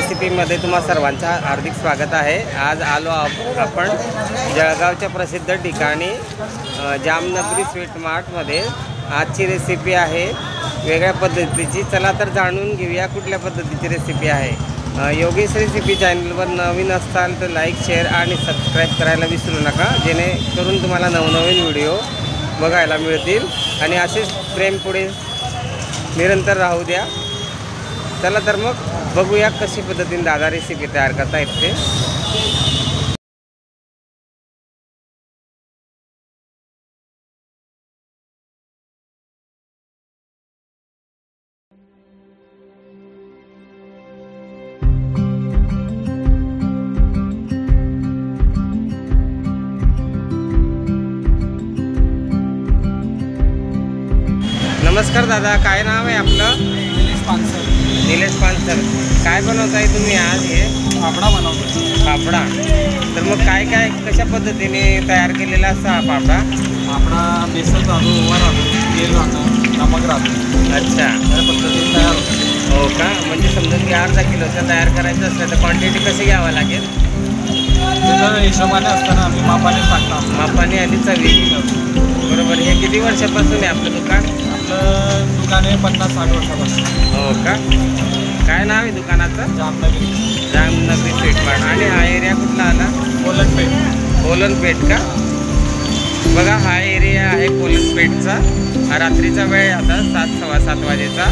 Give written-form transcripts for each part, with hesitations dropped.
रेसिपीमध्ये तुम्हा सर्वांचं हार्दिक स्वागत आहे। आज आलो आपण जळगावच्या प्रसिद्ध ठिकाणी जामनगरी स्वीट मार्टमध्ये। आजची रेसिपी आहे वेगळ्या पद्धतीची। चला तर जाणून घेऊया कुठल्या पद्धतीची रेसिपी आहे। योगेश रेसिपी चॅनलवर नवीन असाल तर लाईक शेअर आणि सबस्क्राईब करायला विसरू नका, जेणेकरून तुम्हाला नवनवीन व्हिडिओ बघायला मिळतील आणि असेच प्रेम पुढे निरंतर राहू द्या। चला तर मग बघूया कशी पद्धतीने दादा रेसिपी तयार करता येते। नमस्कार दादा, काय नाव आहे आपलं? निलेश पानसर। निलेश पानसर, काय बनवताय तुम्ही आज? हे पापडा बनवतो। पापडा, तर मग काय काय कशा पद्धतीने तयार केलेला असा हा पापडा? पापडा बेसन राहतो, ओवा राहतो, तेल राहतं, नमक राहतं। अच्छा, त्या पद्धतीने तयार होतं। हो का? म्हणजे समजा की अर्धा किलोचं तयार करायचं असलं तर क्वांटिटी कशी घ्यावं लागेल? त्याच्या हिशोबाने असताना आम्ही मापाने टाकतो। मापाने आणि चवी बरोबर। हे किती वर्षापासून आहे आपलं दुकान? आपलं दुकान आहे 50-60 वर्षापासून। हो का? काय नाव आहे दुकानाचं? जामनगरी। जामनगरी स्वीट मार्ट। आणि हा एरिया कुठला आला? कोलनपेठ। कोलनपेठ का? बघा हा एरिया आहे कोलनपेठचा। हा रात्रीचा वेळ आता 7-7:15 वाजेचा।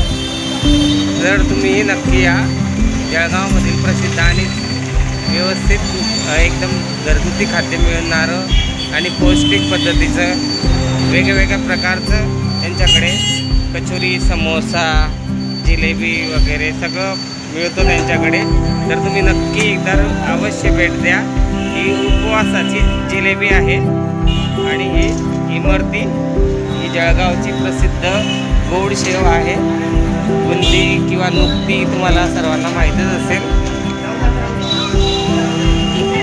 जर तुम्ही नक्की या, जळगावमधील प्रसिद्ध आणि व्यवस्थित एकदम घरगुती खाद्य मिळणारं आणि पौष्टिक पद्धतीचं वेगवेगळ्या प्रकारचं त्यांच्याकडे कचोरी, समोसा, जिलेबी वगैरे सगळं मिळतं त्यांच्याकडे। तर तुम्ही नक्की एकदा अवश्य भेट द्या। ही उपवासाची जिलेबी आहे आणि ही इमरती, ही जळगावची प्रसिद्ध गोड शेव आहे। बुंदी किंवा नुकती तुम्हाला सर्वांना माहीतच असेल।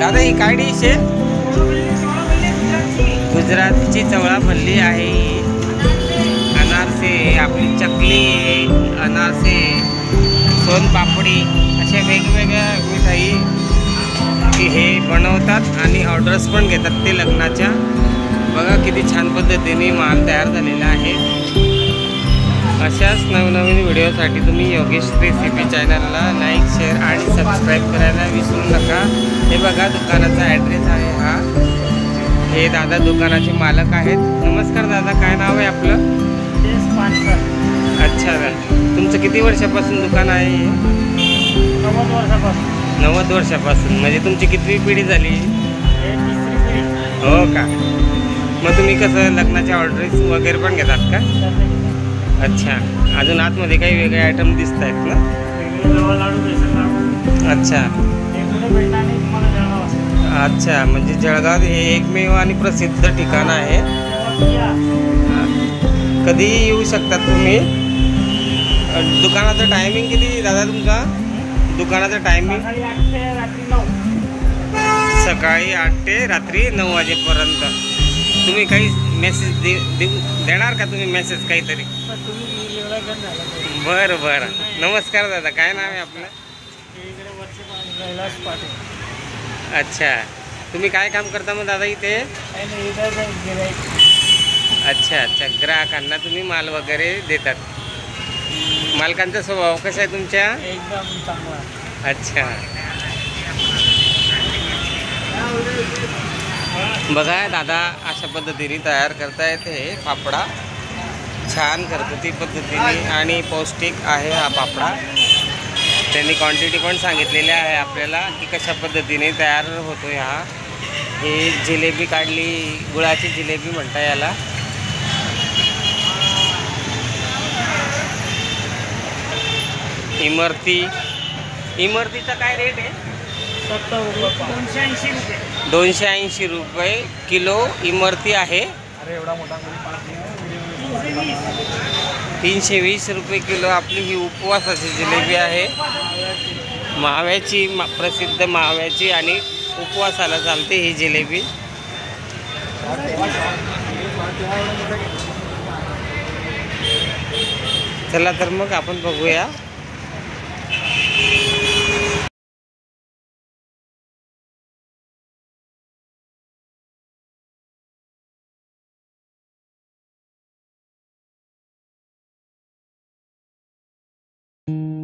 दादा ही काय डिश आहे? गुजरातची चवळामल्ली आहे, अनारसे, आपली चकली, अनारसे, सोनपापडी अशा वेगवेगळ्या मिठाई हे बनवतात आणि ऑर्डर्स पण घेतात ते लग्नाच्या। बघा किती छान पद्धतीने माल तयार झालेला आहे। अशाच नवनवीन व्हिडिओसाठी तुम्ही योगेश रेसिपी चॅनलला लाईक शेअर आणि सबस्क्राईब करायला विसरू नका। हे बघा दुकानाचा ॲड्रेस आहे हा। हे दादा दुकानाचे मालक आहेत। नमस्कार दादा, काय नाव आहे आपलं? निलेश पानसर। अच्छा, तुमचं किती वर्षापासून दुकान आहे? 90 वर्षापासून। 90 वर्षापासून, म्हणजे तुमची कितवी पिढी झाली? हे तिसरी पिढी। हो का? मग तुम्ही कसं लग्नाचे ऑर्डर्स वगैरे पण घेतात का? अच्छा, अजून आतमध्ये काही वेगळे आयटम दिसत आहेत ना? लाडू, बेसन लाडू। अच्छा अच्छा, म्हणजे जळगाव हे एकमेव आणि प्रसिद्ध ठिकाण आहे। कधी येऊ शकतात तुम्ही। दुकानाचं टायमिंग किती दादा तुमचा? दुकानाचं टायमिंग सकाळी 8 ते रात्री 9 वाजेपर्यंत। तुम्ही काही मेसेज देणार का? तुम्ही मेसेज काहीतरी? बरं बरं। नमस्कार दादा, काय नाव आहे आपलं? अच्छा, तुम्ही काय काम करता मग दादा इथे? अच्छा अच्छा, ग्राहकांना तुम्ही माल वगैरे देतात। मालकांचा स्वभाव कसा आहे तुमच्या? एकदम चांगला। अच्छा, बघा दादा अशा पद्धतीने तयार करता येते पापडा। छान घरगुती पद्धतीने आणि पौष्टिक आहे हा पापडा। त्यांनी क्वांटिटी पण सांगितलेली आहे आपल्याला की कशा पद्धतीने तयार होतो हा। हे जिलेबी काढली, गुळाची जिलेबी म्हणता याला। इमरतीचा काय रेट आहे? 280 रुपये किलो इमरती आहे। अरे एवढा मोठा 320 रुपये किलो आपली ही उपवासाची जिलेबी आहे। माव्याची, प्रसिद्ध माव्याची आणि उपवासाला चालते ही जिलेबी। चला तर मग आपण बघूया। आहे.